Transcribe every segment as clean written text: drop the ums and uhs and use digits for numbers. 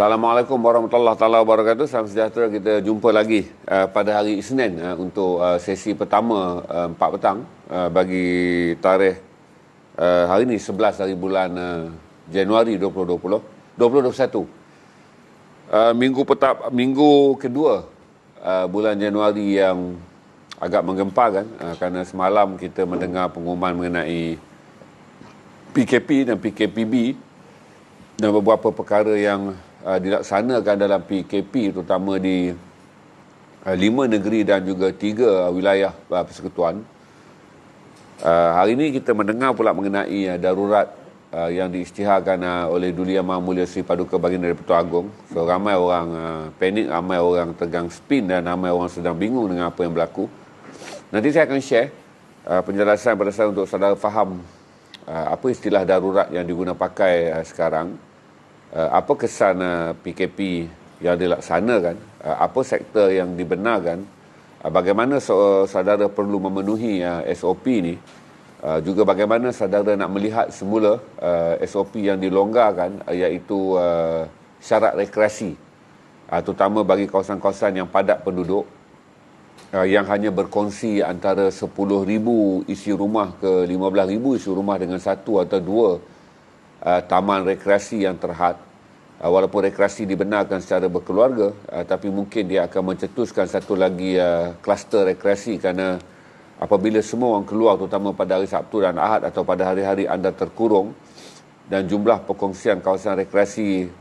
Assalamualaikum warahmatullahi taala wabarakatuh. Salam sejahtera. Kita jumpa lagi pada hari Isnin untuk sesi pertama 4 petang bagi tarikh hari ini 11 hari bulan Januari 2021. Minggu kedua bulan Januari yang agak menggemparkan kerana semalam kita mendengar pengumuman mengenai PKP dan PKPB dan beberapa perkara yang dilaksanakan dalam PKP, terutama di 5 negeri dan juga 3 wilayah persekutuan. Hari ini kita mendengar pula mengenai darurat yang diisytiharkan oleh Duli Yang Maha Mulia Sri Paduka Baginda Pertuan Agong. So, ramai orang panik, ramai orang tegang spin dan ramai orang sedang bingung dengan apa yang berlaku. Nanti saya akan share penjelasan pada saya untuk saudara faham apa istilah darurat yang digunakan pakai sekarang. Apa kesan PKP yang dilaksanakan, apa sektor yang dibenarkan, bagaimana saudara perlu memenuhi SOP ni, juga bagaimana saudara nak melihat semula SOP yang dilonggarkan, iaitu syarat rekreasi, terutama bagi kawasan-kawasan yang padat penduduk, yang hanya berkongsi antara 10,000 isi rumah ke 15,000 isi rumah dengan satu atau dua taman rekreasi yang terhad. Walaupun rekreasi dibenarkan secara berkeluarga, tapi mungkin dia akan mencetuskan satu lagi kluster rekreasi, kerana apabila semua orang keluar, terutama pada hari Sabtu dan Ahad atau pada hari-hari anda terkurung dan jumlah perkongsian kawasan rekreasi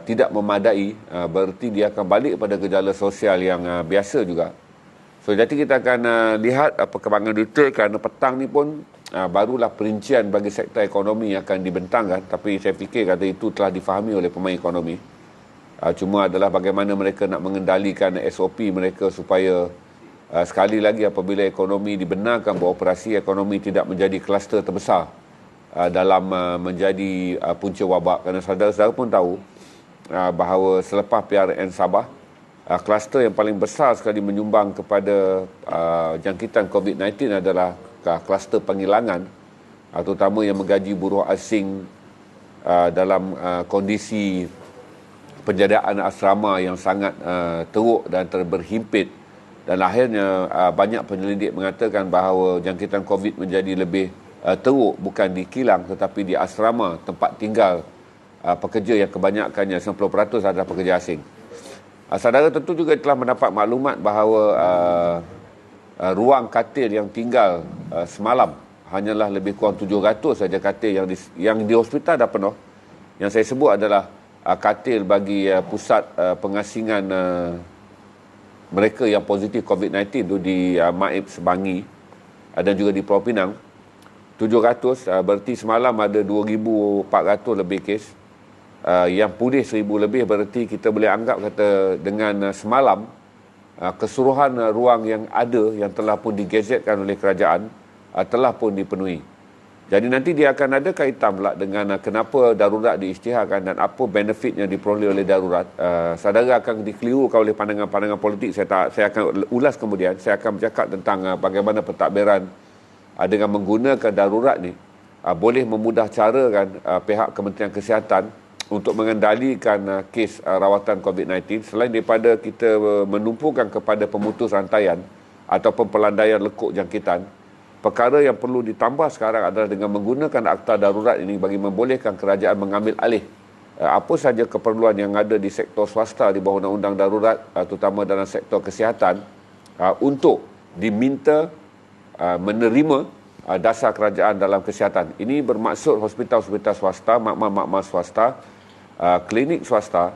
tidak memadai, berarti dia akan balik pada gejala sosial yang biasa juga. So, jadi kita akan lihat perkembangan detail, kerana petang ni pun barulah perincian bagi sektor ekonomi yang akan dibentangkan, tapi saya fikir kata itu telah difahami oleh pemain ekonomi. Cuma adalah bagaimana mereka nak mengendalikan SOP mereka supaya sekali lagi apabila ekonomi dibenarkan beroperasi, ekonomi tidak menjadi kluster terbesar dalam menjadi punca wabak. Kerana saudara-saudara pun tahu bahawa selepas PRN Sabah, kluster yang paling besar sekali menyumbang kepada jangkitan COVID-19 adalah kluster penghilangan, terutama yang menggaji buruh asing dalam kondisi penjadaan asrama yang sangat teruk dan berhimpit. Dan akhirnya banyak penyelidik mengatakan bahawa jangkitan COVID menjadi lebih teruk bukan di kilang tetapi di asrama tempat tinggal pekerja yang kebanyakannya 90% adalah pekerja asing. Saudara tentu juga telah mendapat maklumat bahawa ruang katil yang tinggal semalam hanyalah lebih kurang 700 saja katil yang di hospital dah penuh. Yang saya sebut adalah katil bagi pusat pengasingan mereka yang positif COVID-19 tu di Maib Sebangi dan juga di Pulau Pinang. 700, berarti semalam ada 2,400 lebih kes. Yang pulih 1,000 lebih, berarti kita boleh anggap kata dengan semalam keseluruhan ruang yang ada yang telah pun digazetkan oleh kerajaan telah pun dipenuhi. Jadi nanti dia akan ada kaitan pula dengan kenapa darurat diisytiharkan dan apa benefit yang diperoleh oleh darurat. Saudara akan dikelirukan oleh pandangan-pandangan politik. Saya akan ulas kemudian. Saya akan bercakap tentang bagaimana pentadbiran dengan menggunakan darurat ni boleh memudah carakan pihak Kementerian Kesihatan untuk mengendalikan kes rawatan COVID-19, selain daripada kita menumpukan kepada pemutus rantaian ataupun pelandaian lekuk jangkitan. Perkara yang perlu ditambah sekarang adalah dengan menggunakan akta darurat ini bagi membolehkan kerajaan mengambil alih apa saja keperluan yang ada di sektor swasta di bawah undang-undang darurat, terutama dalam sektor kesihatan, untuk diminta menerima dasar kerajaan dalam kesihatan. Ini bermaksud hospital-hospital swasta, makmal-makmal swasta, klinik swasta,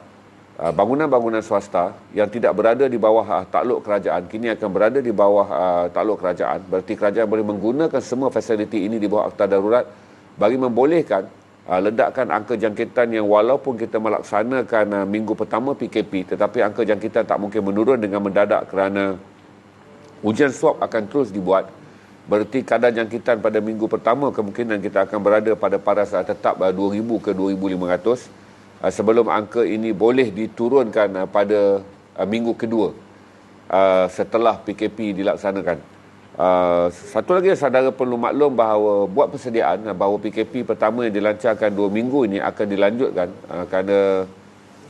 bangunan-bangunan swasta yang tidak berada di bawah takluk kerajaan, kini akan berada di bawah takluk kerajaan. Berarti kerajaan boleh menggunakan semua fasiliti ini di bawah akta darurat bagi membolehkan ledakan angka jangkitan yang walaupun kita melaksanakan minggu pertama PKP, tetapi angka jangkitan tak mungkin menurun dengan mendadak kerana ujian swab akan terus dibuat. Berarti kadar jangkitan pada minggu pertama kemungkinan kita akan berada pada paras tetap 2,000 ke 2,500 sebelum angka ini boleh diturunkan pada minggu kedua setelah PKP dilaksanakan. Satu lagi saudara perlu maklum bahawa buat persediaan bahawa PKP pertama yang dilancarkan 2 minggu ini akan dilanjutkan kerana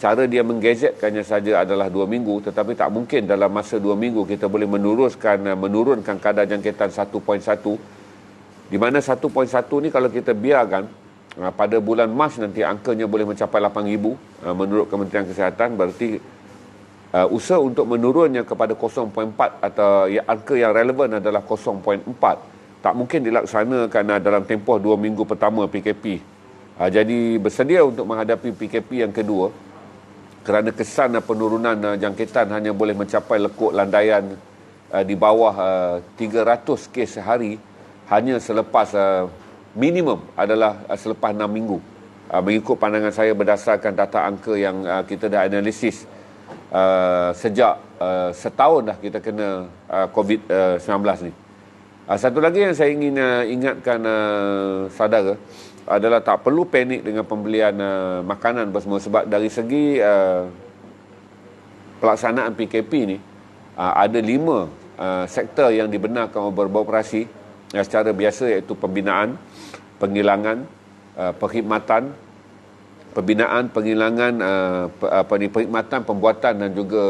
cara dia menggazetkannya saja adalah 2 minggu, tetapi tak mungkin dalam masa 2 minggu kita boleh menurunkan kadar jangkitan 1.1, di mana 1.1 ni kalau kita biarkan pada bulan Mac nanti angkanya boleh mencapai 8,000 menurut Kementerian Kesihatan. Berarti usaha untuk menurunnya kepada 0.4 atau angka yang relevan adalah 0.4 tak mungkin dilaksanakan dalam tempoh 2 minggu pertama PKP. Jadi bersedia untuk menghadapi PKP yang kedua, kerana kesan penurunan jangkitan hanya boleh mencapai lekuk landaian di bawah 300 kes sehari hanya selepas minimum adalah selepas 6 minggu. Mengikut pandangan saya berdasarkan data angka yang kita dah analisis sejak setahun dah kita kena COVID-19 ni. Satu lagi yang saya ingin ingatkan saudara adalah tak perlu panik dengan pembelian makanan semua, sebab dari segi pelaksanaan PKP ni ada 5 sektor yang dibenarkan beroperasi secara biasa, iaitu pembinaan, penghilangan, perkhidmatan, perkhidmatan, pembuatan dan juga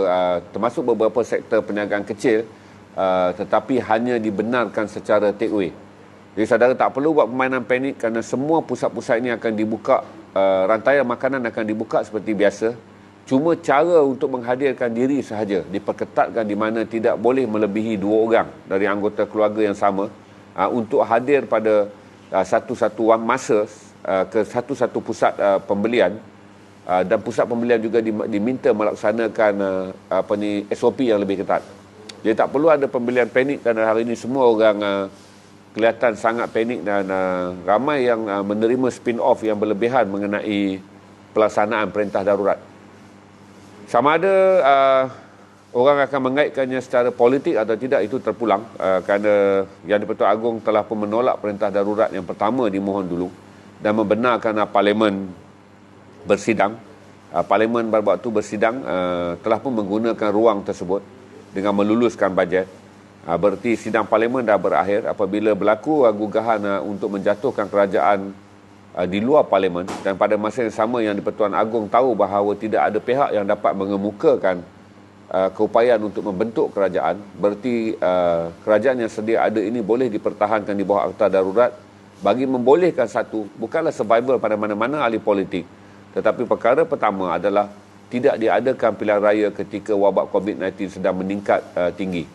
termasuk beberapa sektor perniagaan kecil, tetapi hanya dibenarkan secara take away. Jadi saudara tak perlu buat permainan panik, kerana semua pusat-pusat ini akan dibuka, rantaian makanan akan dibuka seperti biasa. Cuma cara untuk menghadirkan diri sahaja diperketatkan, di mana tidak boleh melebihi 2 orang dari anggota keluarga yang sama untuk hadir pada satu-satu masa ke satu-satu pusat pembelian, dan pusat pembelian juga diminta melaksanakan SOP yang lebih ketat. Jadi tak perlu ada pembelian panik, kerana hari ini semua orang kelihatan sangat panik, dan ramai yang menerima spin-off yang berlebihan mengenai pelaksanaan perintah darurat. Sama ada orang akan mengaitkannya secara politik atau tidak, itu terpulang, kerana Yang di-Pertuan Agong telah pun menolak perintah darurat yang pertama dimohon dulu dan membenarkan Parlimen bersidang. Parlimen pada waktu bersidang telah pun menggunakan ruang tersebut dengan meluluskan bajet. Berarti sidang Parlimen dah berakhir. Apabila berlaku gugahan untuk menjatuhkan kerajaan di luar Parlimen, dan pada masa yang sama Yang di-Pertuan Agong tahu bahawa tidak ada pihak yang dapat mengemukakan keupayaan untuk membentuk kerajaan, berarti kerajaan yang sedia ada ini boleh dipertahankan di bawah Akta Darurat bagi membolehkan satu, bukanlah survival pada mana-mana ahli politik, tetapi perkara pertama adalah tidak diadakan pilihan raya ketika wabak COVID-19 sedang meningkat tinggi.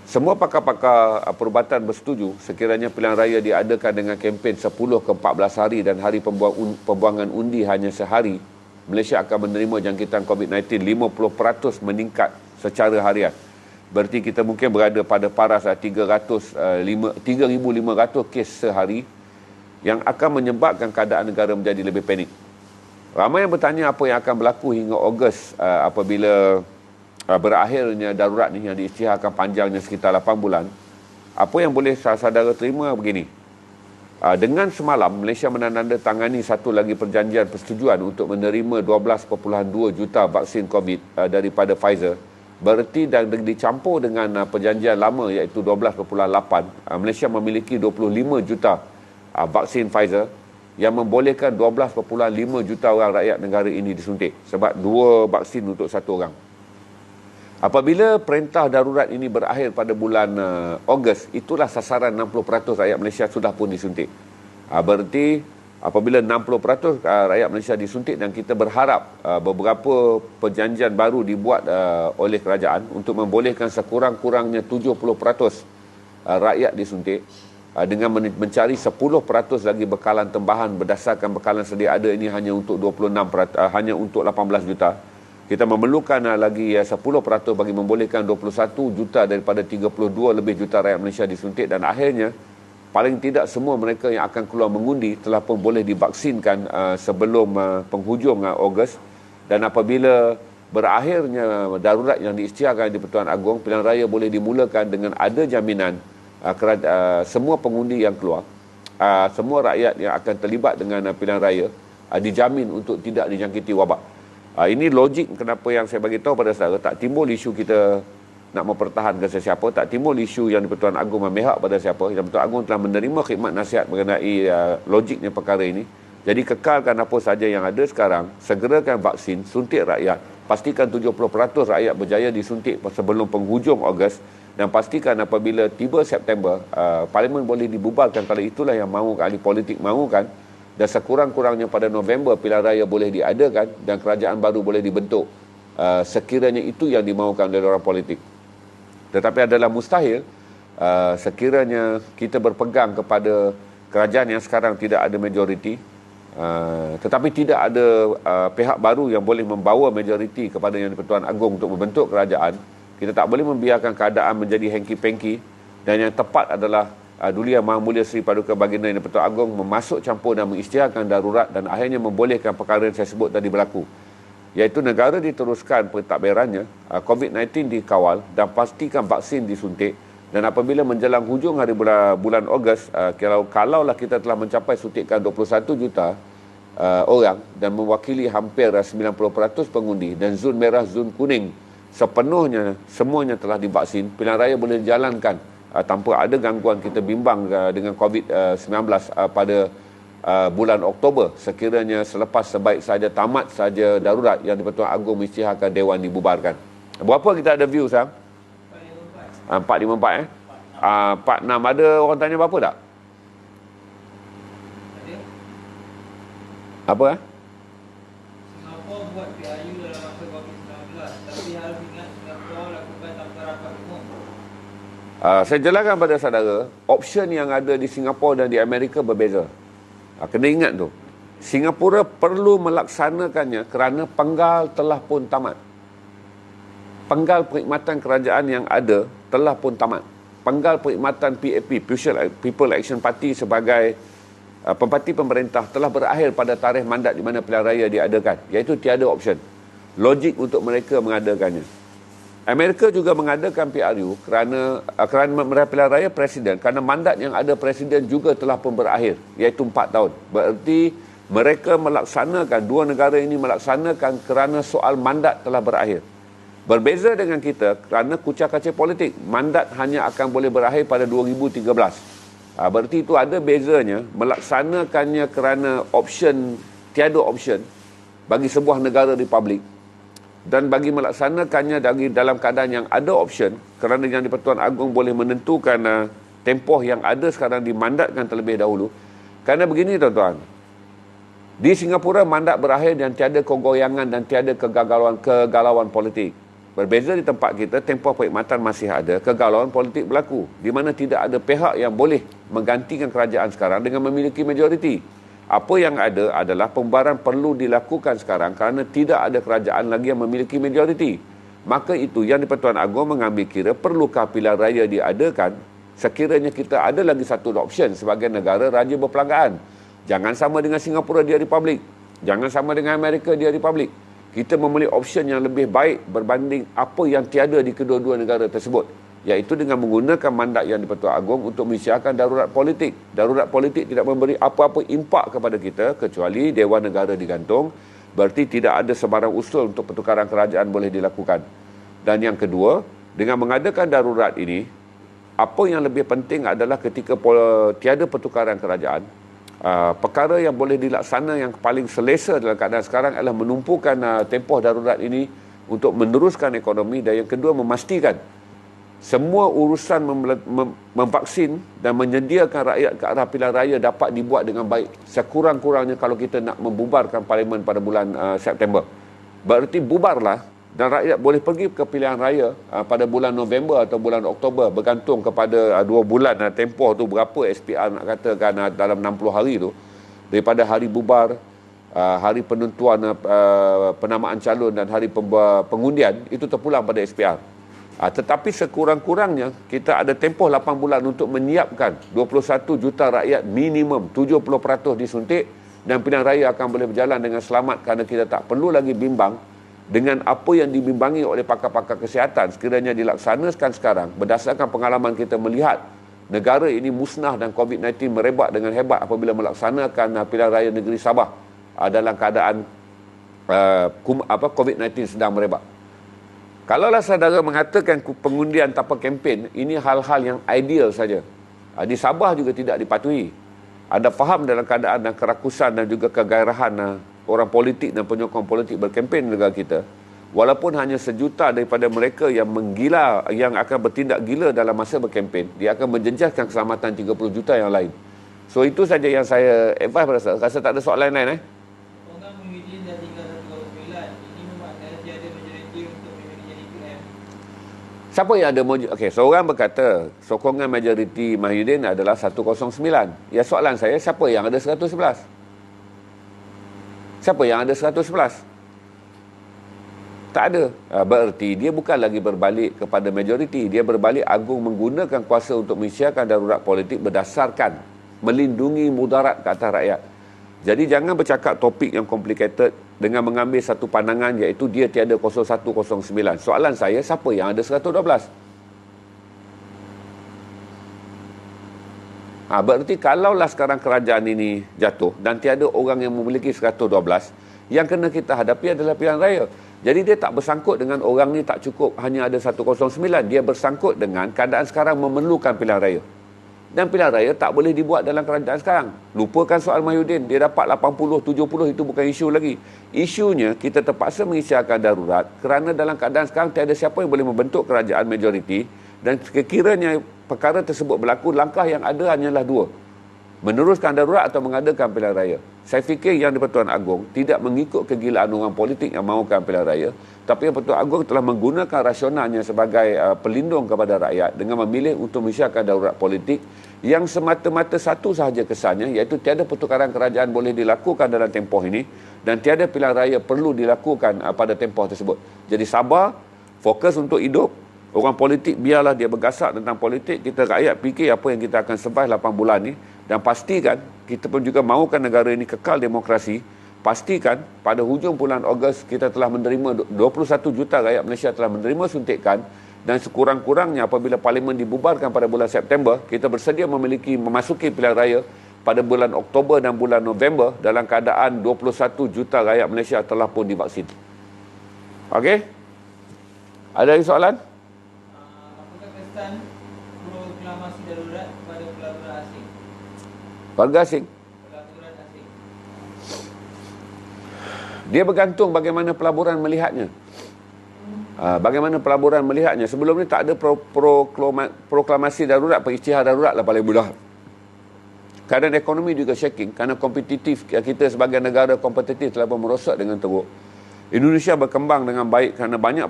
Semua pakar-pakar perubatan bersetuju sekiranya pilihan raya diadakan dengan kempen 10 ke 14 hari dan hari pembuangan undi hanya sehari, Malaysia akan menerima jangkitan COVID-19 50% meningkat secara harian. Berarti kita mungkin berada pada paras 3,500 kes sehari, yang akan menyebabkan keadaan negara menjadi lebih panik. Ramai yang bertanya apa yang akan berlaku hingga Ogos apabila berakhirnya darurat ni yang diisytiharkan panjangnya sekitar 8 bulan. Apa yang boleh saudara terima begini. Dengan semalam Malaysia menandatangani satu lagi perjanjian persetujuan untuk menerima 12.2 juta vaksin COVID daripada Pfizer. Berarti dan dicampur dengan perjanjian lama iaitu 12.8, Malaysia memiliki 25 juta vaksin Pfizer yang membolehkan 12.5 juta orang rakyat negara ini disuntik, sebab 2 vaksin untuk 1 orang. Apabila perintah darurat ini berakhir pada bulan Ogos, itulah sasaran 60% rakyat Malaysia sudah pun disuntik. Berarti apabila 60% rakyat Malaysia disuntik, dan kita berharap beberapa perjanjian baru dibuat oleh kerajaan untuk membolehkan sekurang-kurangnya 70% rakyat disuntik, dengan mencari 10% lagi bekalan tambahan berdasarkan bekalan sedia ada ini hanya untuk hanya untuk 18 juta. Kita memerlukan lagi 10% bagi membolehkan 21 juta daripada 32 lebih juta rakyat Malaysia disuntik, dan akhirnya paling tidak semua mereka yang akan keluar mengundi telah pun boleh divaksinkan sebelum penghujung Ogos. Dan apabila berakhirnya darurat yang diisytiharkan di Pertuan Agong, pilihan raya boleh dimulakan dengan ada jaminan semua pengundi yang keluar, semua rakyat yang akan terlibat dengan pilihan raya dijamin untuk tidak dijangkiti wabak. Ini logik kenapa yang saya bagi tahu pada saudara, tak timbul isu kita nak mempertahankan sesiapa, tak timbul isu yang di-Pertuan Agong memihak pada siapa. Yang Pertuan Agong telah menerima khidmat nasihat mengenai logiknya perkara ini. Jadi kekalkan apa saja yang ada sekarang, segerakan vaksin, suntik rakyat, pastikan 70% rakyat berjaya disuntik sebelum penghujung Ogos, dan pastikan apabila tiba September, Parlimen boleh dibubarkan kalau itulah yang mahu ahli politik mahukan, dan sekurang-kurangnya pada November pilihan raya boleh diadakan dan kerajaan baru boleh dibentuk. Sekiranya itu yang dimaukan oleh orang politik. Tetapi adalah mustahil sekiranya kita berpegang kepada kerajaan yang sekarang tidak ada majoriti, tetapi tidak ada pihak baru yang boleh membawa majoriti kepada Yang di-Pertuan Agong untuk membentuk kerajaan. Kita tak boleh membiarkan keadaan menjadi hengki-pengki, dan yang tepat adalah Duli Yang Maha Mulia Seri Paduka Baginda Yang di-Pertuan Agong memasuk campur dan mengisytiharkan darurat dan akhirnya membolehkan perkara yang saya sebut tadi berlaku, iaitu negara diteruskan pentadbirannya, COVID-19 dikawal dan pastikan vaksin disuntik. Dan apabila menjelang hujung hari bulan Ogos, kalaulah kita telah mencapai suntikan 21 juta orang dan mewakili hampir 90% pengundi, dan zon merah, zon kuning semuanya telah divaksin, pilihan raya boleh dijalankan tanpa ada gangguan. Kita bimbang dengan COVID-19 pada bulan Oktober, sekiranya selepas sebaik saja tamat saja darurat Yang di-Pertuan Agong mengisytiharkan Dewan dibubarkan. Berapa kita ada view sekarang? 454 46. Ada orang tanya berapa tak? Apa Singapura buat PIU dalam masa COVID-19, tapi harus ingat Singapura lakukan tanpa rapat umum. Saya jelaskan pada saudara, option yang ada di Singapura dan di Amerika berbeza. Kena ingat tu, Singapura perlu melaksanakannya kerana penggal telah pun tamat. Penggal perkhidmatan kerajaan yang ada telah pun tamat. Penggal perkhidmatan PAP, People Action Party, sebagai pemparti pemerintah telah berakhir pada tarikh mandat di mana pilihan raya diadakan, iaitu tiada option logik untuk mereka mengadakannya. Amerika juga mengadakan PRU kerana pilihan raya presiden, kerana mandat yang ada presiden juga telah pun berakhir, iaitu 4 tahun. Berarti mereka melaksanakan, dua negara ini melaksanakan kerana soal mandat telah berakhir. Berbeza dengan kita kerana kucak-kacir politik, mandat hanya akan boleh berakhir pada 2013. Berarti itu ada bezanya melaksanakannya kerana tiada option bagi sebuah negara republik, dan bagi melaksanakannya dalam keadaan yang ada option kerana Yang di-Pertuan Agong boleh menentukan tempoh yang ada sekarang dimandatkan terlebih dahulu. Kerana begini tuan-tuan, di Singapura mandat berakhir dan tiada kegoyangan dan tiada kegalauan politik. Berbeza di tempat kita, tempoh perkhidmatan masih ada, kegalauan politik berlaku, di mana tidak ada pihak yang boleh menggantikan kerajaan sekarang dengan memiliki majoriti. Apa yang ada adalah pembubaran perlu dilakukan sekarang kerana tidak ada kerajaan lagi yang memiliki majoriti. Maka itu Yang di-Pertuan Agong mengambil kira, perlukah pilihan raya diadakan sekiranya kita ada lagi satu option sebagai negara raja berperanggaan. Jangan sama dengan Singapura, dia republik. Jangan sama dengan Amerika, dia republik. Kita memilih option yang lebih baik berbanding apa yang tiada di kedua-dua negara tersebut, iaitu dengan menggunakan mandat Yang di-Pertuan Agong untuk mengisytiharkan darurat politik. Darurat politik tidak memberi apa-apa impak kepada kita kecuali Dewan Negara digantung. Berarti tidak ada sebarang usul untuk pertukaran kerajaan boleh dilakukan. Dan yang kedua, dengan mengadakan darurat ini, apa yang lebih penting adalah ketika tiada pertukaran kerajaan, perkara yang boleh dilaksana yang paling selesa dalam keadaan sekarang adalah menumpukan tempoh darurat ini untuk meneruskan ekonomi, dan yang kedua memastikan semua urusan memvaksin dan menyediakan rakyat ke arah pilihan raya dapat dibuat dengan baik sekurang-kurangnya kalau kita nak membubarkan Parlimen pada bulan September. Berarti bubarlah dan rakyat boleh pergi ke pilihan raya pada bulan November atau bulan Oktober, bergantung kepada 2 bulan tempoh tu berapa SPR nak katakan dalam 60 hari tu, daripada hari bubar, hari penentuan penamaan calon dan hari pengundian, itu terpulang pada SPR. Tetapi sekurang-kurangnya kita ada tempoh 8 bulan untuk menyiapkan 21 juta rakyat, minimum 70% disuntik, dan pilihan raya akan boleh berjalan dengan selamat kerana kita tak perlu lagi bimbang dengan apa yang dibimbangi oleh pakar-pakar kesihatan. Sekiranya dilaksanakan sekarang, berdasarkan pengalaman kita melihat negara ini musnah dan COVID-19 merebak dengan hebat apabila melaksanakan pilihan raya negeri Sabah dalam keadaan COVID-19 sedang merebak. Kalaulah saudara mengatakan pengundian tanpa kempen, ini hal-hal yang ideal saja. Di Sabah juga tidak dipatuhi. anda faham dalam keadaan dan kerakusan dan juga kegairahan orang politik dan penyokong politik berkempen di negara kita, walaupun hanya sejuta daripada mereka yang menggila, yang akan bertindak gila dalam masa berkempen, dia akan menjejaskan keselamatan 30 juta yang lain. So itu saja yang saya advise. Rasa tak ada soalan lain. Sokongan Muhyiddin dah tinggal 109. Ini memaknai tiada majoriti untuk Muhyiddin jadi PM. Siapa yang ada okey, seorang berkata sokongan majoriti Muhyiddin adalah 109. Ya, soalan saya, siapa yang ada 111? Siapa yang ada 111? Tak ada. Bererti dia bukan lagi berbalik kepada majoriti. Dia berbalik agung menggunakan kuasa untuk menyiarkan darurat politik berdasarkan melindungi mudarat ke atas rakyat. Jadi jangan bercakap topik yang complicated dengan mengambil satu pandangan iaitu dia tiada 0109. Soalan saya, siapa yang ada 112? Berarti kalaulah sekarang kerajaan ini jatuh dan tiada orang yang memiliki 112, yang kena kita hadapi adalah pilihan raya. Jadi dia tak bersangkut dengan orang ni tak cukup hanya ada 109. Dia bersangkut dengan keadaan sekarang memerlukan pilihan raya. Dan pilihan raya tak boleh dibuat dalam kerajaan sekarang. Lupakan soal Muhyiddin. Dia dapat 80, 70, itu bukan isu lagi. Isunya kita terpaksa mengisyaratkan darurat kerana dalam keadaan sekarang tiada siapa yang boleh membentuk kerajaan majoriti. Dan sekiranya perkara tersebut berlaku, langkah yang ada hanyalah dua. Meneruskan darurat atau mengadakan pilihan raya. Saya fikir yang di-Pertuan Agong tidak mengikut kegilaan orang politik yang mahukan pilihan raya, tapi yang Pertuan Agong telah menggunakan rasionalnya sebagai pelindung kepada rakyat dengan memilih untuk menyiarkan darurat politik yang semata-mata satu sahaja kesannya, iaitu tiada pertukaran kerajaan boleh dilakukan dalam tempoh ini dan tiada pilihan raya perlu dilakukan pada tempoh tersebut. Jadi sabar, fokus untuk hidup. Orang politik biarlah dia bergasak tentang politik. Kita rakyat fikir apa yang kita akan survive 8 bulan ni. Dan pastikan, kita pun juga mahukan negara ini kekal demokrasi. Pastikan pada hujung bulan Ogos kita telah menerima 21 juta rakyat Malaysia telah menerima suntikan. Dan sekurang-kurangnya apabila parlimen dibubarkan pada bulan September, kita bersedia memasuki pilihan raya pada bulan Oktober dan bulan November dalam keadaan 21 juta rakyat Malaysia telah pun divaksin. Okey? Ada lagi soalan? Apakah kesan proklamasi darurat kepada pelaburan asing? Warga asing? Pelaburan asing. Dia bergantung bagaimana pelaburan melihatnya. Bagaimana pelaburan melihatnya. Sebelum ni tak ada proklamasi darurat, peristihan darurat lah paling mudah. Keadaan ekonomi juga shaking kerana kompetitif. Kita sebagai negara kompetitif telah pun merosot dengan teruk. Indonesia berkembang dengan baik kerana banyak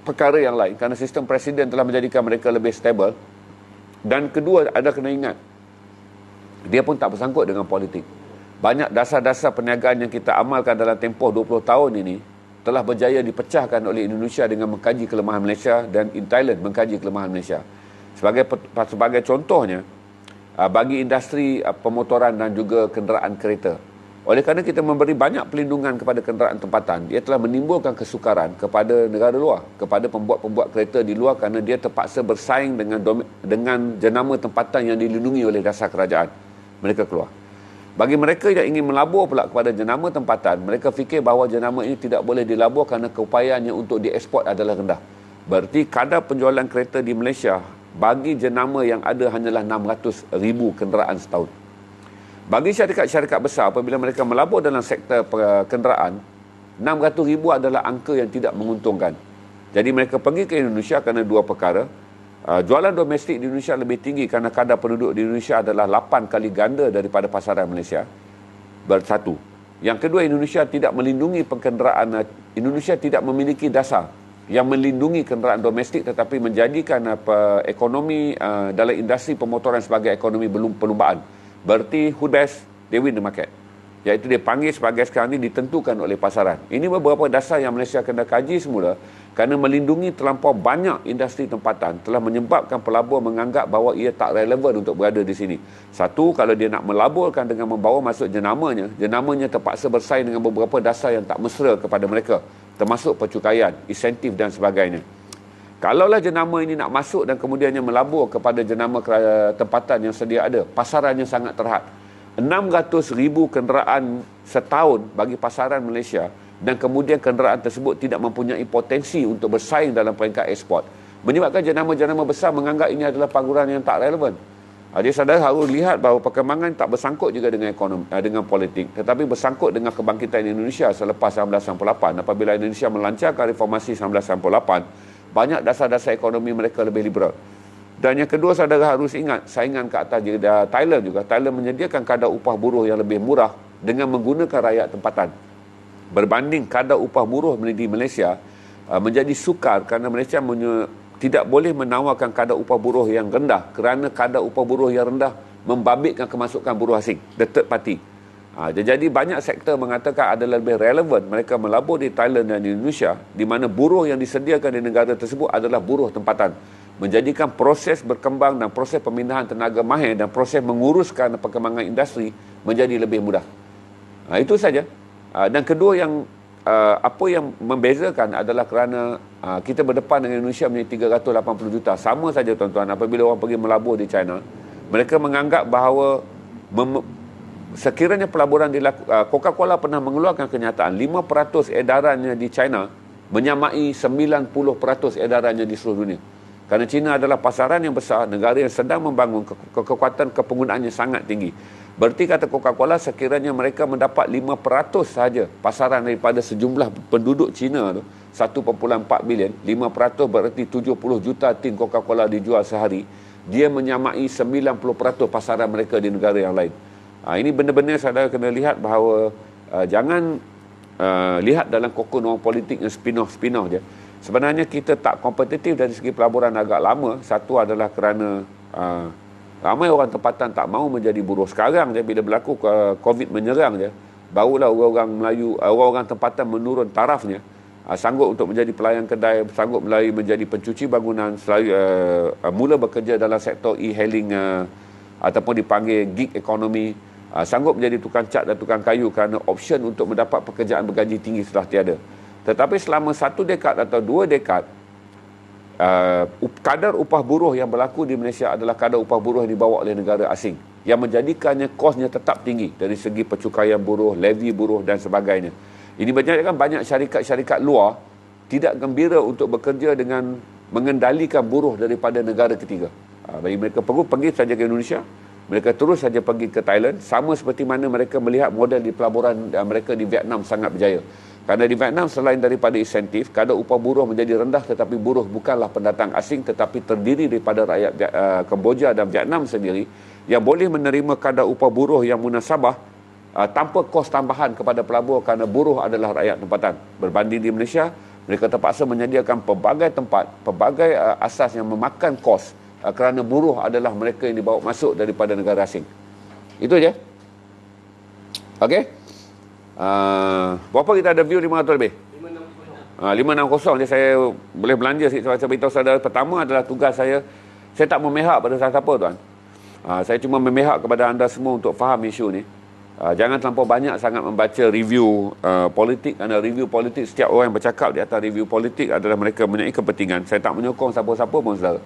perkara yang lain. Kerana sistem presiden telah menjadikan mereka lebih stable. Dan kedua, ada kena ingat, dia pun tak bersangkut dengan politik. Banyak dasar-dasar perniagaan yang kita amalkan dalam tempoh 20 tahun ini telah berjaya dipecahkan oleh Indonesia dengan mengkaji kelemahan Malaysia dan in Thailand mengkaji kelemahan Malaysia. Sebagai contohnya, bagi industri pemotoran dan juga kenderaan kereta. Oleh kerana kita memberi banyak pelindungan kepada kenderaan tempatan, dia telah menimbulkan kesukaran kepada negara luar, kepada pembuat-pembuat kereta di luar kerana dia terpaksa bersaing dengan jenama tempatan yang dilindungi oleh dasar kerajaan. Mereka keluar. Bagi mereka yang ingin melabur pula kepada jenama tempatan, mereka fikir bahawa jenama ini tidak boleh dilabur kerana keupayaannya untuk dieksport adalah rendah. Berarti kadar penjualan kereta di Malaysia bagi jenama yang ada hanyalah 600,000 kenderaan setahun. Bagi syarikat-syarikat besar, apabila mereka melabur dalam sektor kenderaan, 600,000 adalah angka yang tidak menguntungkan. Jadi mereka pergi ke Indonesia kerana dua perkara. Jualan domestik di Indonesia lebih tinggi kerana kadar penduduk di Indonesia adalah 8 kali ganda daripada pasaran Malaysia. Bersatu. Yang kedua, Indonesia tidak melindungi pengenderaan. Indonesia tidak memiliki dasar yang melindungi kenderaan domestik tetapi menjadikan ekonomi dalam industri pemotoran sebagai ekonomi perlumbaan. Berarti who best, they win the market. Iaitu dia panggil sebagai sekarang ini ditentukan oleh pasaran. Ini beberapa dasar yang Malaysia kena kaji semula kerana melindungi terlampau banyak industri tempatan telah menyebabkan pelabur menganggap bahawa ia tak relevan untuk berada di sini. Satu, kalau dia nak melaburkan dengan membawa masuk jenamanya terpaksa bersaing dengan beberapa dasar yang tak mesra kepada mereka, termasuk percukaian, insentif dan sebagainya. Kalaulah jenama ini nak masuk dan kemudiannya melabur kepada jenama tempatan yang sedia ada, pasarannya sangat terhad. 600,000 kenderaan setahun bagi pasaran Malaysia dan kemudian kenderaan tersebut tidak mempunyai potensi untuk bersaing dalam peringkat ekspor, menyebabkan jenama-jenama besar menganggap ini adalah pangguran yang tak relevan. Jadi saudara harus lihat bahawa perkembangan tak bersangkut juga dengan ekonomi, dengan politik, tetapi bersangkut dengan kebangkitan Indonesia selepas 1998. Apabila Indonesia melancarkan reformasi 1998, banyak dasar-dasar ekonomi mereka lebih liberal. Dan yang kedua, saudara harus ingat saingan ke atas Thailand juga. Thailand menyediakan kadar upah buruh yang lebih murah dengan menggunakan rakyat tempatan. Berbanding kadar upah buruh di Malaysia menjadi sukar kerana Malaysia tidak boleh menawarkan kadar upah buruh yang rendah kerana kadar upah buruh yang rendah membabitkan kemasukan buruh asing, the third party. Jadi banyak sektor mengatakan adalah lebih relevan mereka melabur di Thailand dan Indonesia, di mana buruh yang disediakan di negara tersebut adalah buruh tempatan, menjadikan proses berkembang dan proses pemindahan tenaga mahir dan proses menguruskan perkembangan industri menjadi lebih mudah. Itu saja. Dan kedua, apa yang membezakan adalah kerana kita berdepan dengan Indonesia menjadi 380 juta. Sama saja tuan-tuan, apabila orang pergi melabur di China, mereka menganggap bahawa sekiranya pelaburan Coca-Cola pernah mengeluarkan kenyataan 5% edarannya di China menyamai 90% edarannya di seluruh dunia. Kerana China adalah pasaran yang besar, negara yang sedang membangun, kekuatan kepenggunaannya sangat tinggi. Berarti kata Coca-Cola, sekiranya mereka mendapat 5% sahaja pasaran daripada sejumlah penduduk China tu, 1.4 bilion, 5% berarti 70 juta tin Coca-Cola dijual sehari. Dia menyamai 90% pasaran mereka di negara yang lain. Ini benar-benar saudara kena lihat bahawa jangan lihat dalam kokon orang politik yang spin-off je. Sebenarnya kita tak kompetitif dari segi pelaburan agak lama. Satu adalah kerana ramai orang tempatan tak mahu menjadi buruh. Sekarang je bila berlaku COVID menyerang je, barulah orang-orang Melayu, orang-orang tempatan menurun tarafnya, sanggup untuk menjadi pelayan kedai, sanggup menjadi pencuci bangunan, mula bekerja dalam sektor e-hailing ataupun dipanggil gig ekonomi, sanggup menjadi tukang cat dan tukang kayu kerana option untuk mendapat pekerjaan bergaji tinggi sudah tiada. Tetapi selama 1 dekad atau 2 dekad, kadar upah buruh yang berlaku di Malaysia adalah kadar upah buruh yang dibawa oleh negara asing, yang menjadikannya kosnya tetap tinggi dari segi pencukaian buruh, levy buruh dan sebagainya. Ini menjadikan banyak syarikat-syarikat luar tidak gembira untuk bekerja dengan mengendalikan buruh daripada negara ketiga. Bagi mereka pergi saja ke Indonesia, mereka terus saja pergi ke Thailand, sama seperti mana mereka melihat model di pelaburan mereka di Vietnam sangat berjaya. Kerana di Vietnam, selain daripada insentif, kadar upah buruh menjadi rendah, tetapi buruh bukanlah pendatang asing, tetapi terdiri daripada rakyat Kemboja dan Vietnam sendiri yang boleh menerima kadar upah buruh yang munasabah tanpa kos tambahan kepada pelabur kerana buruh adalah rakyat tempatan. Berbanding di Malaysia, mereka terpaksa menyediakan pelbagai tempat, pelbagai asas yang memakan kos kerana buruh adalah mereka yang dibawa masuk daripada negara asing. Itu je. Okey? Berapa kita ada view? 500 lebih? 560 je. Saya boleh belanja sikit. Saya beritahu saudara, pertama adalah tugas saya tak memihak pada siapa tuan. Saya cuma memihak kepada anda semua untuk faham isu ni. Jangan terlampau banyak sangat membaca review politik, kerana review politik, setiap orang yang bercakap di atas review politik adalah mereka mempunyai kepentingan. Saya tak menyokong siapa-siapa pun saudara.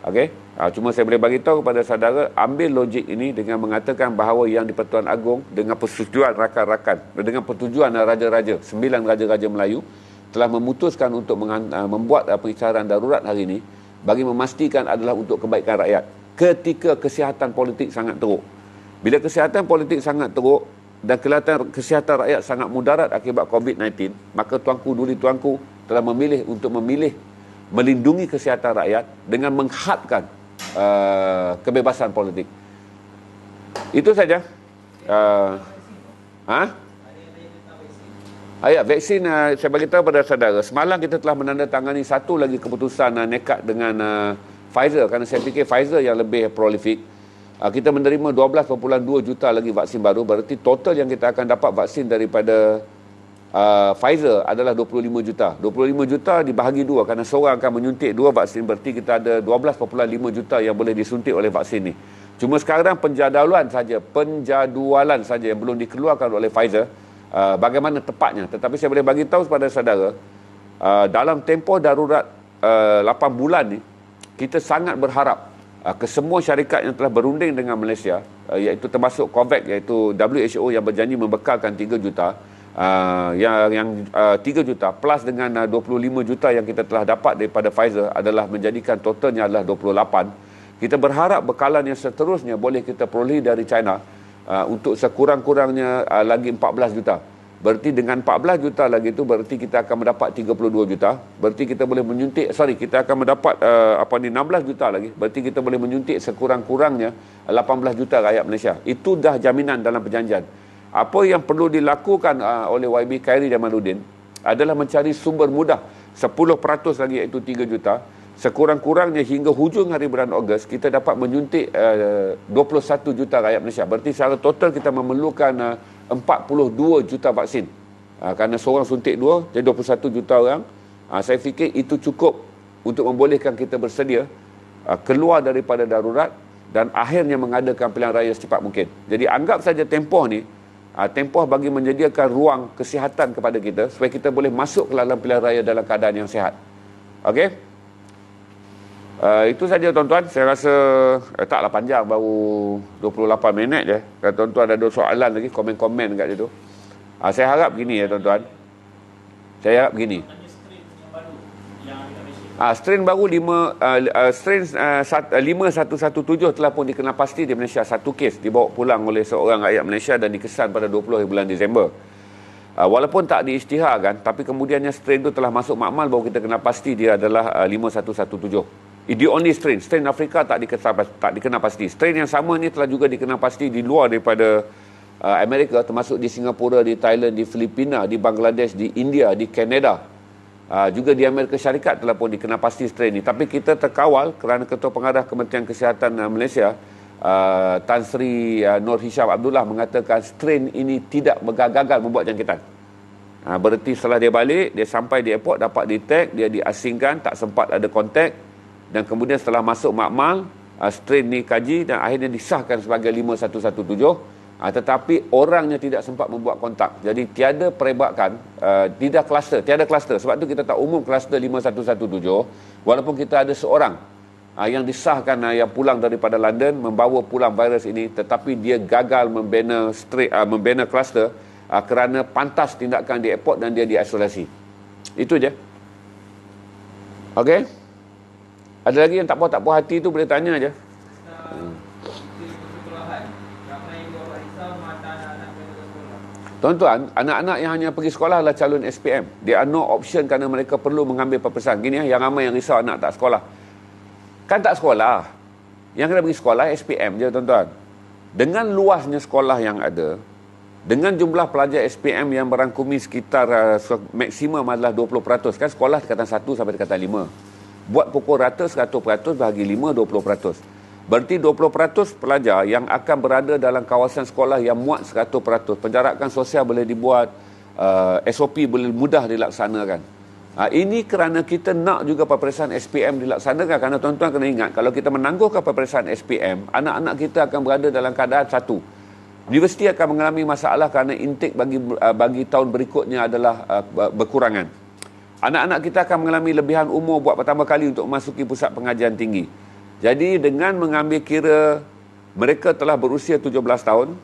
Okey? Cuma saya boleh bagi tahu kepada saudara, ambil logik ini dengan mengatakan bahawa yang di Pertuan Agong dengan persetujuan rakan-rakan, dengan persetujuan raja-raja, 9 raja-raja Melayu telah memutuskan untuk membuat pengecaran darurat hari ini bagi memastikan adalah untuk kebaikan rakyat ketika kesihatan politik sangat teruk. Bila kesihatan politik sangat teruk dan kelihatan kesihatan rakyat sangat mudarat akibat COVID-19, maka tuanku duli tuanku telah memilih untuk melindungi kesihatan rakyat dengan menghadkan kebebasan politik. Itu saja. Vaksin, saya bagi tahu pada saudara, semalam kita telah menandatangani satu lagi keputusan nekat dengan Pfizer, kerana saya fikir Pfizer yang lebih prolific. Kita menerima 12.2 juta lagi vaksin baru, berarti total yang kita akan dapat vaksin daripada Pfizer adalah 25 juta. 25 juta dibahagi 2 kerana seorang akan menyuntik 2 vaksin, berarti kita ada 12.5 juta yang boleh disuntik oleh vaksin ni. Cuma sekarang penjadualan saja yang belum dikeluarkan oleh Pfizer, bagaimana tepatnya. Tetapi saya boleh bagi tahu kepada saudara, dalam tempoh darurat 8 bulan ni, kita sangat berharap ke semua syarikat yang telah berunding dengan Malaysia, iaitu termasuk COVAX, iaitu WHO yang berjanji membekalkan 3 juta, yang 3 juta plus dengan 25 juta yang kita telah dapat daripada Pfizer adalah menjadikan totalnya adalah 28. Kita berharap bekalan yang seterusnya boleh kita peroleh dari China untuk sekurang-kurangnya lagi 14 juta. Berarti dengan 14 juta lagi itu berarti kita akan mendapat 32 juta. Berarti kita boleh menyuntik, kita akan mendapat 16 juta lagi. Berarti kita boleh menyuntik sekurang-kurangnya 18 juta rakyat Malaysia. Itu dah jaminan dalam perjanjian. Apa yang perlu dilakukan oleh YB Khairi Jamaluddin adalah mencari sumber mudah 10% lagi, iaitu 3 juta. Sekurang-kurangnya hingga hujung hari bulan Ogos kita dapat menyuntik 21 juta rakyat Malaysia. Berarti secara total kita memerlukan 42 juta vaksin. Kerana seorang suntik 2, jadi 21 juta orang. Saya fikir itu cukup untuk membolehkan kita bersedia keluar daripada darurat dan akhirnya mengadakan pilihan raya secepat mungkin. Jadi anggap saja tempoh ni, tempoh bagi menyediakan ruang kesihatan kepada kita supaya kita boleh masuk ke dalam pilihan raya dalam keadaan yang sihat. Okey? Itu saja tuan-tuan. Saya rasa taklah panjang, baru 28 minit je. Kalau tuan-tuan ada soalan lagi, komen-komen kat situ. Saya harap begini ya tuan-tuan. Saya harap begini. Strain baru 5117 telah pun dikenal pasti di Malaysia. Satu kes dibawa pulang oleh seorang rakyat Malaysia dan dikesan pada 20 bulan Disember. Walaupun tak diisytiharkan, tapi kemudiannya strain itu telah masuk makmal, baru kita kenal pasti dia adalah 5117. The only strain Afrika tak dikenal pasti. Strain yang sama ni telah juga dikenal pasti di luar daripada Amerika, termasuk di Singapura, di Thailand, di Filipina, di Bangladesh, di India, di Kanada. Juga di Amerika Syarikat telah pun dikenal pasti strain ni. Tapi kita terkawal kerana Ketua Pengarah Kementerian Kesihatan Malaysia, Tan Sri Nur Hisham Abdullah, mengatakan strain ini tidak gagal membuat jangkitan. Berarti setelah dia balik, dia sampai di airport, dapat detect, dia diasingkan, tak sempat ada kontak. Dan kemudian setelah masuk makmal, strain ni kaji dan akhirnya disahkan sebagai 5117. Tetapi orangnya tidak sempat membuat kontak. Jadi tiada perebakan, tiada kluster. Sebab tu kita tak umum kluster 5117. Walaupun kita ada seorang yang disahkan yang pulang daripada London membawa pulang virus ini, tetapi dia gagal membina kluster kerana pantas tindakan di airport dan dia diisolasi. Itu je. Okey? Ada lagi yang tak puas hati tu boleh tanya aja. Tuan-tuan, anak-anak yang hanya pergi sekolah adalah calon SPM. Dia are no option kerana mereka perlu mengambil peperiksaan. Gini yang ramai yang risau anak tak sekolah. Kan tak sekolah. Yang kena pergi sekolah SPM je tuan-tuan. Dengan luasnya sekolah yang ada, dengan jumlah pelajar SPM yang merangkumi sekitar maksimum adalah 20%. Kan sekolah tingkatan 1 sampai tingkatan 5. Buat pukul rata 100%, bahagi 5, 20%. Berarti 20% pelajar yang akan berada dalam kawasan sekolah yang muat 100%. Penjarakan sosial boleh dibuat, SOP boleh mudah dilaksanakan. Ini kerana kita nak juga peperiksaan SPM dilaksanakan. Kerana tuan-tuan kena ingat, kalau kita menangguhkan peperiksaan SPM, anak-anak kita akan berada dalam keadaan satu. Universiti akan mengalami masalah kerana intake bagi tahun berikutnya adalah berkurangan. Anak-anak kita akan mengalami lebihan umur buat pertama kali untuk memasuki pusat pengajian tinggi. Jadi dengan mengambil kira mereka telah berusia 17 tahun,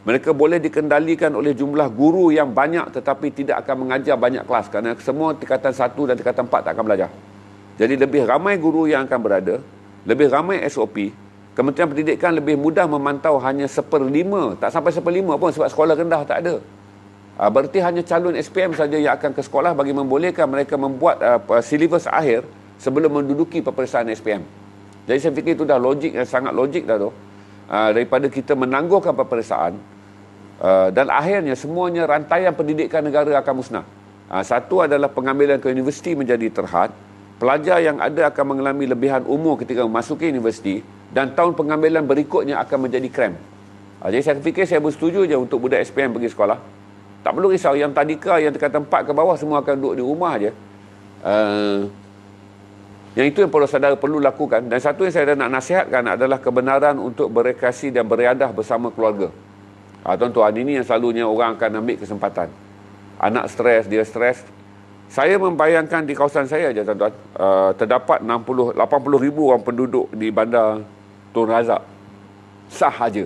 mereka boleh dikendalikan oleh jumlah guru yang banyak tetapi tidak akan mengajar banyak kelas kerana semua tingkatan 1 dan tingkatan 4 tak akan belajar. Jadi lebih ramai guru yang akan berada, lebih ramai SOP. Kementerian Pendidikan lebih mudah memantau hanya 1/5, tak sampai 1/5 pun sebab sekolah rendah tak ada. Berarti hanya calon SPM saja yang akan ke sekolah bagi membolehkan mereka membuat silibus akhir sebelum menduduki peperiksaan SPM. Jadi saya fikir itu dah logik, sangat logik dah tu. Daripada kita menangguhkan peperiksaan dan akhirnya semuanya rantaian pendidikan negara akan musnah. Satu adalah pengambilan ke universiti menjadi terhad. Pelajar yang ada akan mengalami lebihan umur ketika memasuki universiti dan tahun pengambilan berikutnya akan menjadi krem. Jadi saya fikir saya bersetuju je untuk budak SPM pergi sekolah. Tak perlu risau, yang tadika, yang tingkatan 4 ke bawah semua akan duduk di rumah je. Yang itu yang saudara perlu lakukan. Dan satu yang saya nak nasihatkan adalah kebenaran untuk berekreasi dan beriadah bersama keluarga. Tuan-tuan, ini yang selalunya orang akan ambil kesempatan. Anak stres, dia stres. Saya membayangkan di kawasan saya je tuan-tuan, terdapat 80 ribu orang penduduk di bandar Tun Razak. Sah aja.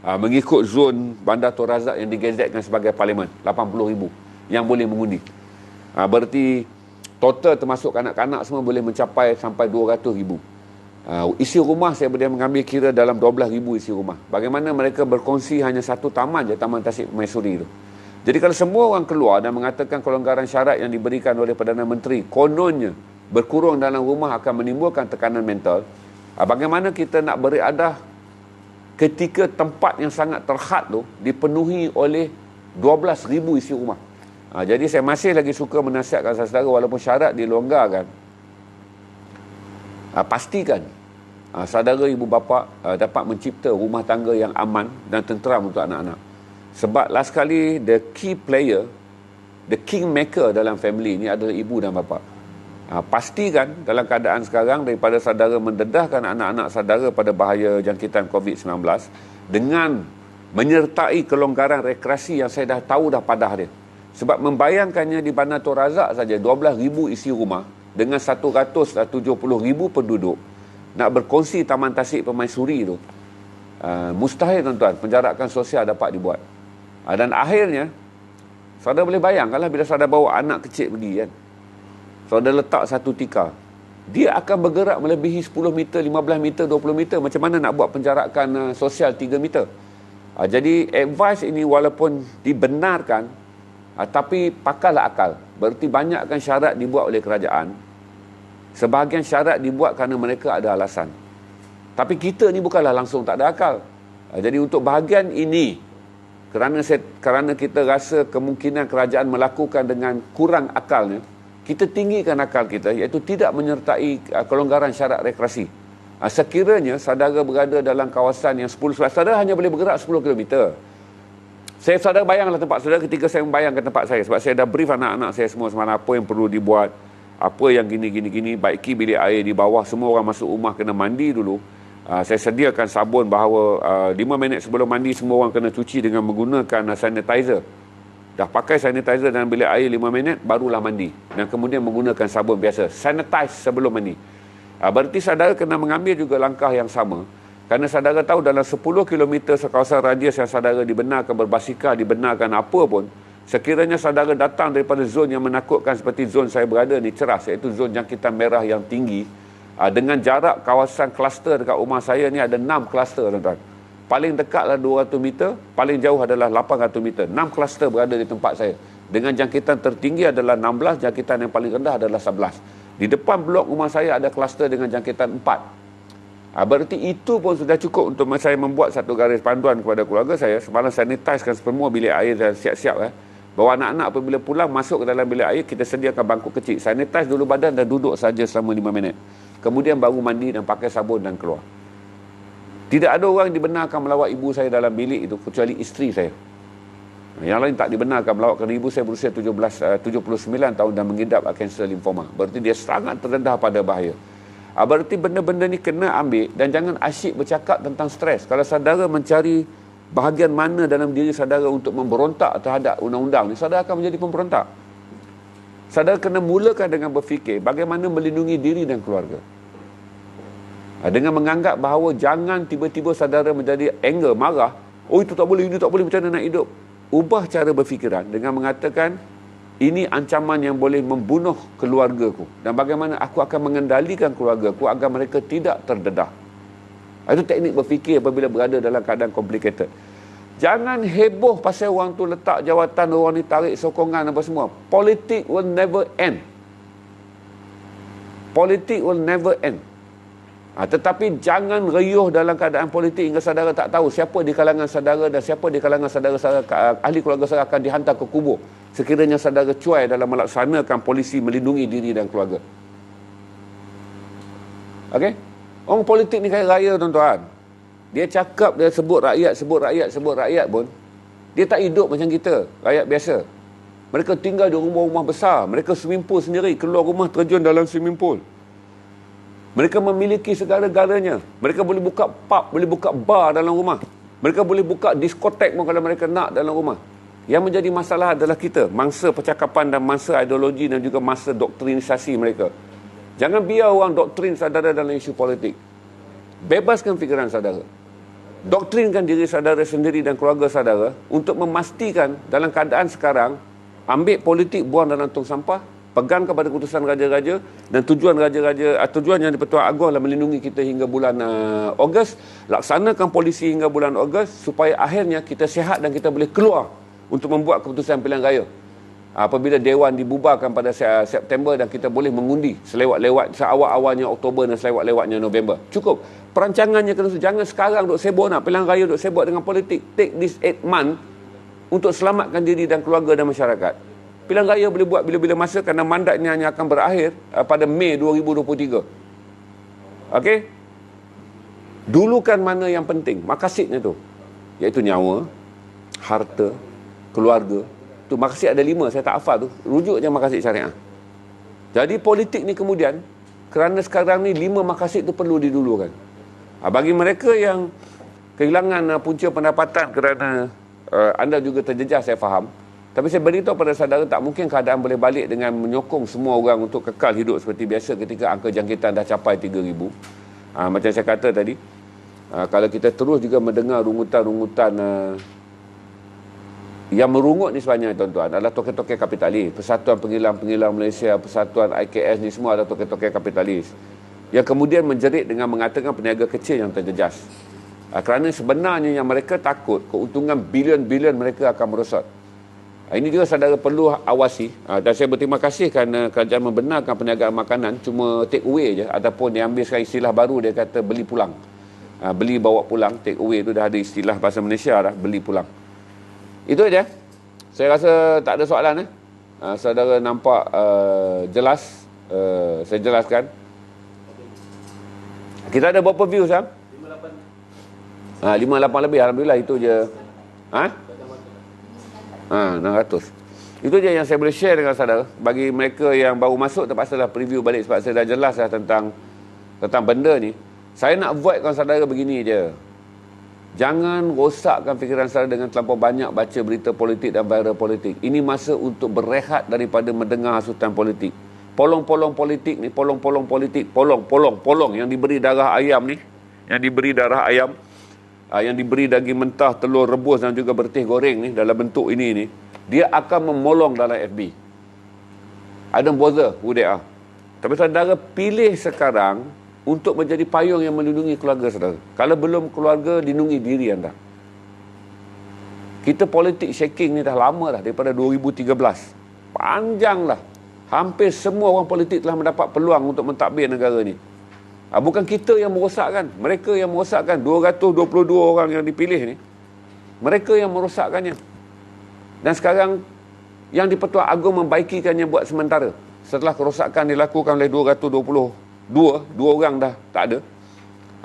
Mengikut zon bandar Tun Razak yang digazetkan sebagai parlimen, 80 ribu yang boleh mengundi. Berarti total termasuk kanak-kanak semua boleh mencapai sampai 200 ribu. Isi rumah saya boleh mengambil kira dalam 12,000 isi rumah. Bagaimana mereka berkongsi hanya satu taman je, Taman Tasik Permaisuri itu. Jadi kalau semua orang keluar dan mengatakan kelonggaran syarat yang diberikan oleh Perdana Menteri kononnya berkurung dalam rumah akan menimbulkan tekanan mental, bagaimana kita nak beriadah ketika tempat yang sangat terhad tu dipenuhi oleh 12,000 isi rumah. Jadi saya masih lagi suka menasihatkan saudara, walaupun syarat dilonggarkan, pastikan saudara ibu bapa dapat mencipta rumah tangga yang aman dan tenteram untuk anak-anak. Sebab last kali the key player, the kingmaker dalam family ni adalah ibu dan bapa. Pastikan dalam keadaan sekarang, daripada saudara mendedahkan anak-anak saudara pada bahaya jangkitan COVID-19 dengan menyertai kelonggaran rekreasi yang saya dah tahu dah padah dia. Sebab membayangkannya di Bandar Tun Razak saja 12,000 isi rumah dengan 170,000 penduduk nak berkongsi Taman Tasik Permaisuri tu, mustahil tuan-tuan penjarakan sosial dapat dibuat. Dan akhirnya saudara boleh bayangkanlah bila saudara bawa anak kecil pergi kan, saudara letak satu tikar, dia akan bergerak melebihi 10 meter, 15 meter, 20 meter. Macam mana nak buat penjarakan sosial 3 meter? Jadi advice ini walaupun dibenarkan, tapi pakarlah akal. Berarti banyakkan syarat dibuat oleh kerajaan. Sebahagian syarat dibuat kerana mereka ada alasan. Tapi kita ni bukanlah langsung tak ada akal. Jadi untuk bahagian ini, kerana kita rasa kemungkinan kerajaan melakukan dengan kurang akalnya, kita tinggikan akal kita, iaitu tidak menyertai kelonggaran syarat rekreasi. Sekiranya saudara berada dalam kawasan yang 10 saudara hanya boleh bergerak 10 km. Saudara bayanglah tempat saudara ketika saya membayangkan tempat saya. Sebab saya dah brief anak-anak saya semua semalam apa yang perlu dibuat, apa yang gini, baiki bilik air di bawah, semua orang masuk rumah kena mandi dulu. Saya sediakan sabun bahawa 5 minit sebelum mandi semua orang kena cuci dengan menggunakan sanitizer. Dah pakai sanitizer dalam bilik air 5 minit, barulah mandi. Dan kemudian menggunakan sabun biasa. Sanitize sebelum mandi. Berarti saudara kena mengambil juga langkah yang sama. Kerana saudara tahu dalam 10 km sekawasan radius yang saudara dibenarkan berbasikal, dibenarkan apa pun, sekiranya saudara datang daripada zon yang menakutkan seperti zon saya berada ni, ceras, iaitu zon jangkitan merah yang tinggi, dengan jarak kawasan kluster dekat rumah saya ni ada 6 kluster tuan-tuan. Paling dekatlah 200 meter, paling jauh adalah 800 meter. 6 kluster berada di tempat saya. Dengan jangkitan tertinggi adalah 16, jangkitan yang paling rendah adalah 11. Di depan blok rumah saya ada kluster dengan jangkitan 4. Berarti itu pun sudah cukup untuk saya membuat satu garis panduan kepada keluarga saya. Semalam sanitizekan semua bilik air dan siap-siap. Bawa anak-anak apabila pulang masuk ke dalam bilik air, kita sediakan bangku kecil. Sanitize dulu badan dan duduk saja selama 5 minit. Kemudian baru mandi dan pakai sabun dan keluar. Tidak ada orang dibenarkan melawat ibu saya dalam bilik itu kecuali isteri saya. Yang lain tak dibenarkan melawat kerana ibu saya berusia 79 tahun dan mengidap kanser limfoma. Berarti dia sangat terdedah pada bahaya. Berarti benda-benda ni kena ambil dan jangan asyik bercakap tentang stres. Kalau saudara mencari bahagian mana dalam diri saudara untuk memberontak terhadap undang-undang ni, saudara akan menjadi pemberontak. Saudara kena mulakan dengan berfikir bagaimana melindungi diri dan keluarga. Dengan menganggap bahawa jangan tiba-tiba saudara menjadi anger, marah. Oh itu tak boleh, ini tak boleh, macam mana nak hidup? Ubah cara berfikiran dengan mengatakan, ini ancaman yang boleh membunuh keluargaku. Dan bagaimana aku akan mengendalikan keluargaku agar mereka tidak terdedah. Itu teknik berfikir apabila berada dalam keadaan complicated. Jangan heboh pasal orang tu letak jawatan, orang ni tarik sokongan apa semua. Politik will never end. Politik will never end. Tetapi jangan riuh dalam keadaan politik hingga saudara tak tahu siapa di kalangan saudara dan siapa di kalangan saudara ahli keluarga saudara akan dihantar ke kubur sekiranya saudara cuai dalam melaksanakan polisi melindungi diri dan keluarga. Okey? Orang politik ni kaya raya tuan-tuan. Dia cakap, dia sebut rakyat pun dia tak hidup macam kita, rakyat biasa. Mereka tinggal di rumah-rumah besar, mereka swimming pool sendiri, keluar rumah terjun dalam swimming pool. Mereka memiliki segala-galanya. Mereka boleh buka pub, boleh buka bar dalam rumah. Mereka boleh buka diskotek pun kalau mereka nak dalam rumah. Yang menjadi masalah adalah kita, mangsa percakapan dan mangsa ideologi dan juga mangsa doktrinisasi mereka. Jangan biar orang doktrin saudara dalam isu politik. Bebaskan fikiran saudara. Doktrinkan diri saudara sendiri dan keluarga saudara untuk memastikan dalam keadaan sekarang, ambil politik buang dalam tong sampah, pegang kepada keputusan raja-raja, dan tujuan raja-raja, tujuan yang di-Pertuan Agong adalah melindungi kita hingga bulan Ogos. Laksanakan polisi hingga bulan Ogos supaya akhirnya kita sihat dan kita boleh keluar untuk membuat keputusan pilihan raya. Apabila Dewan dibubarkan pada September dan kita boleh mengundi selewat-lewat seawal-awalnya Oktober dan selewat-lewatnya November. Cukup. Perancangannya kena, jangan sekarang duk sibuk nak pilihan raya, duk sibuk dengan politik. Take this 8 month untuk selamatkan diri dan keluarga dan masyarakat. Pilihan raya boleh buat bila-bila masa kerana mandatnya hanya akan berakhir pada Mei 2023. Okey? Dulukan mana yang penting, maqasidnya tu. Iaitu nyawa, harta, keluarga. Tu maqasid ada 5, saya tak hafal tu. Rujuk je maqasid syariah. Jadi politik ni kemudian, kerana sekarang ni 5 maqasid tu perlu didulukan. Bagi mereka yang kehilangan punca pendapatan kerana anda juga terjejas, saya faham. Tapi saya beritahu pada saudara, tak mungkin keadaan boleh balik dengan menyokong semua orang untuk kekal hidup seperti biasa ketika angka jangkitan dah capai 3,000. Macam saya kata tadi, kalau kita terus juga mendengar rungutan-rungutan yang merungut ni sebenarnya, tuan-tuan, adalah token-token kapitalis. Persatuan Penghilang-Penghilang Malaysia, Persatuan IKS ni semua adalah token-token kapitalis yang kemudian menjerit dengan mengatakan peniaga kecil yang terjejas. Kerana sebenarnya yang mereka takut keuntungan bilion-bilion mereka akan merosot. Ini juga saudara perlu awasi. Dan saya berterima kasih kerana kerajaan membenarkan perniagaan makanan cuma take away je, ataupun dia ambil sekarang istilah baru, dia kata beli pulang. Beli bawa pulang, take away tu dah ada istilah bahasa Malaysia dah, beli pulang. Itu aja. Saya rasa tak ada soalan. Saudara nampak jelas. Saya jelaskan. Kita ada berapa views, Sam? 58 lebih. Alhamdulillah, itu je. 600. Itu je yang saya boleh share dengan saudara. Bagi mereka yang baru masuk, terpaksalah preview balik sebab saya dah jelas dah tentang benda ni. Saya nak avoidkan saudara begini je. Jangan rosakkan fikiran saudara dengan terlampau banyak baca berita politik dan viral politik. Ini masa untuk berehat daripada mendengar hasutan politik. Polong-polong politik ni, polong-polong politik, polong yang diberi darah ayam ni, yang diberi darah ayam, yang diberi daging mentah, telur rebus dan juga bertih goreng ni dalam bentuk ini ni, dia akan memolong dalam FB. I don't bother who they are. Tapi saudara pilih sekarang untuk menjadi payung yang melindungi keluarga saudara. Kalau belum keluarga, lindungi diri anda. Kita politik shaking ni dah lama dah, daripada 2013. Panjang lah. Hampir semua orang politik telah mendapat peluang untuk mentadbir negara ni. Bukan kita yang merosakkan, mereka yang merosakkan. 222 orang yang dipilih ni, mereka yang merosakkannya. Dan sekarang yang di-Pertuan Agong membaikikannya buat sementara. Setelah kerosakan dilakukan oleh 222, 2 orang dah tak ada.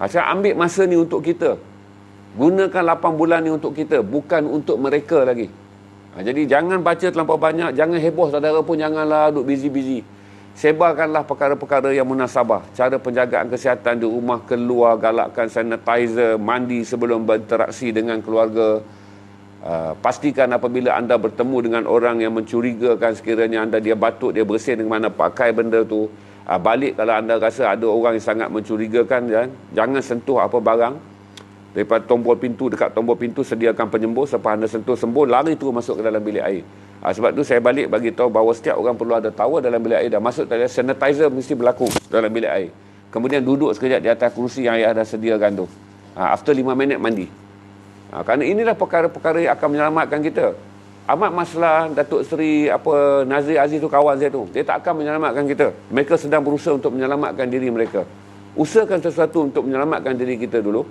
Saya ambil masa ni untuk kita. Gunakan 8 bulan ni untuk kita, bukan untuk mereka lagi. Jadi jangan baca terlampau banyak, jangan heboh saudara pun, janganlah duduk busy-busy. Sebarkanlah perkara-perkara yang munasabah. Cara penjagaan kesihatan di rumah, keluar, galakkan sanitizer, mandi sebelum berinteraksi dengan keluarga. Pastikan apabila anda bertemu dengan orang yang mencurigakan, sekiranya anda dia batuk, dia bersin dengan mana pakai benda tu. Balik kalau anda rasa ada orang yang sangat mencurigakan, jangan sentuh apa barang. Daripada tombol pintu, dekat tombol pintu sediakan penyembuh. Selepas anda sentuh sembuh, lari terus masuk ke dalam bilik air. Sebab tu saya balik bagi tahu bahawa setiap orang perlu ada towel dalam bilik air. Dan masuk tadi, sanitizer mesti berlaku dalam bilik air. Kemudian duduk sekejap di atas kerusi yang ayah dah sediakan tu. After 5 minit mandi. Kerana inilah perkara-perkara yang akan menyelamatkan kita. Ahmad Maslah, Datuk Seri Nazir Aziz tu kawan saya tu. Dia tak akan menyelamatkan kita. Mereka sedang berusaha untuk menyelamatkan diri mereka. Usahakan sesuatu untuk menyelamatkan diri kita dulu.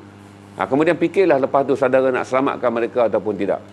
Kemudian fikirlah lepas tu saudara nak selamatkan mereka ataupun tidak.